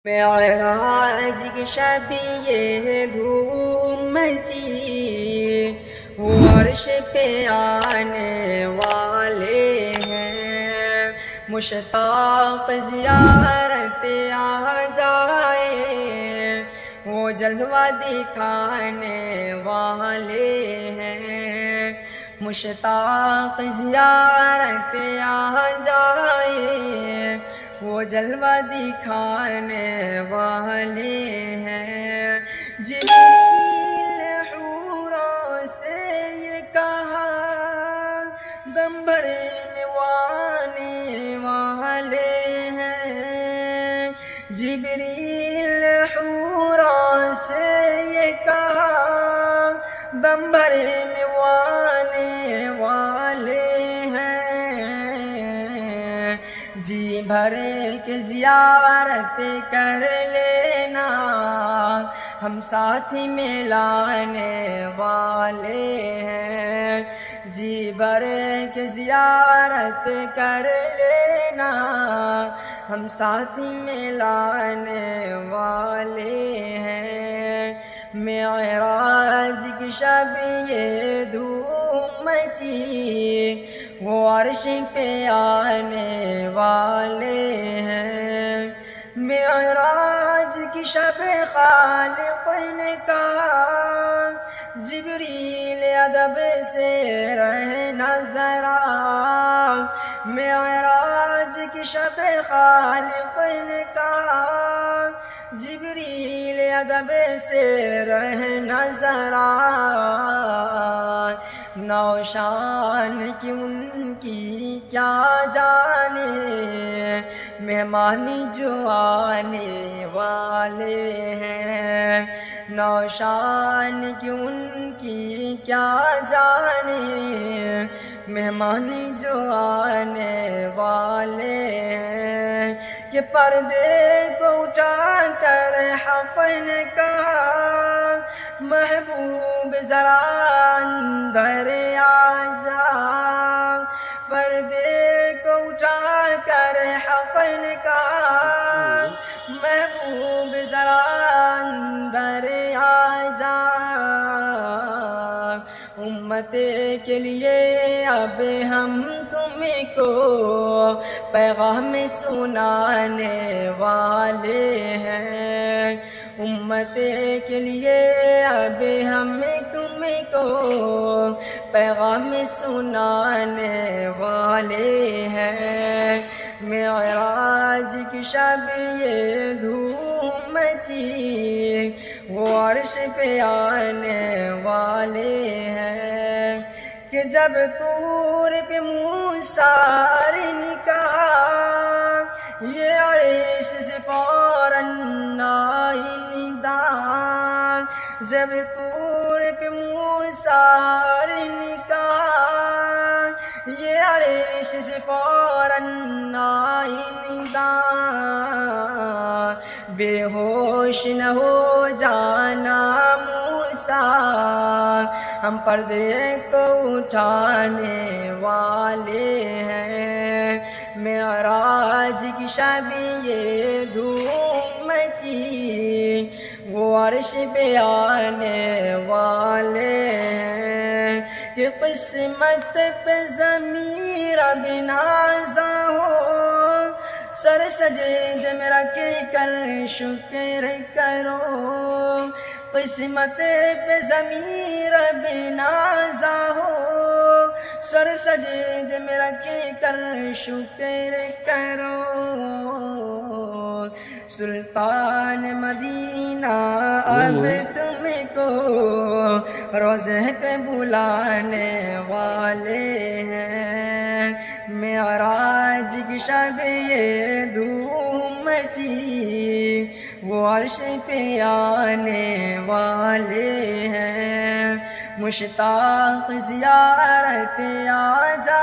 معراج کی شب یہ دھوم مچی، وہ عرش پہ آنے والے ہیں، مشتاق زیارت آ جائے، وہ جلوہ دکھانے والے ہیں، مشتاق زیارت آ جائے، وہ جلوہ دکھانے والے ہیں۔ جبریل حوروں سے یہ کہا، دم بھرنے والے ہیں۔ جبریل حوروں سے یہ کہا، دم بھرنے والے ہیں۔ جی بھر کے زیارت کر لینا، ہم ساتھی میں لانے والے ہیں۔ جی بھر کے زیارت کر لینا، ہم ساتھی میں لانے والے ہیں۔ معراج کی شب یہ دھوم مچی، وہ عرش پہ آنے والے ہیں۔ معراج کی شب خالق نے کہا، جبریل ادب سے رہنا ذرا۔ معراج کی شب خالق نے کہا، جبریل ادب سے رہنا ذرا۔ نوشان کی ان کی کیا جانے، مہمان جو آنے والے ہیں۔ نوشان کی ان کی کیا جانے، مہمان جو آنے والے ہیں۔ کہ پردے کو اٹھا کر حق نے کہا، محبوب ذرا اندر آ جا۔ پردے کو اٹھا کر حق نے کہا، محبوب ذرا اندر آ جا۔ امت کے لیے اب ہم تمہیں کو پیغام سنانے والے ہیں۔ امت کے لیے اب ہم تمہیں کو پیغام سنانے والے ہیں۔ معراج کی شب یہ دھوم مچی، وہ عرش پہ آنے والے ہیں۔ کہ جب طور پہ موسیٰ نے کہا، یہ عرش سے فوراً آئی ندا۔ جب طور پہ موسیٰ نے کہا، یہ عرش سے فوراً آئی ندا۔ بے ہوش نہ ہو جانا موسیٰ، ہم پردے کو اٹھانے والے ہیں۔ معراج کی شب یہ دھوم مچی، وہ عرش پہ آنے والے ہیں۔ کہ قسمت پہ ضمیر اب نازا ہو، سر سجد میں رکھ کر شکر کرو۔ قسمت پہ ضمیر اب نازا ہو، سر سجد میں رکھ کر شکر کرو۔ سلطان مدینہ اب تم کو روضے پہ بلانے والے ہیں۔ معراج کی شب یہ دھوم مچی، وہ عرش پہ آنے والے ہیں، مشتاق زیارت آ جا۔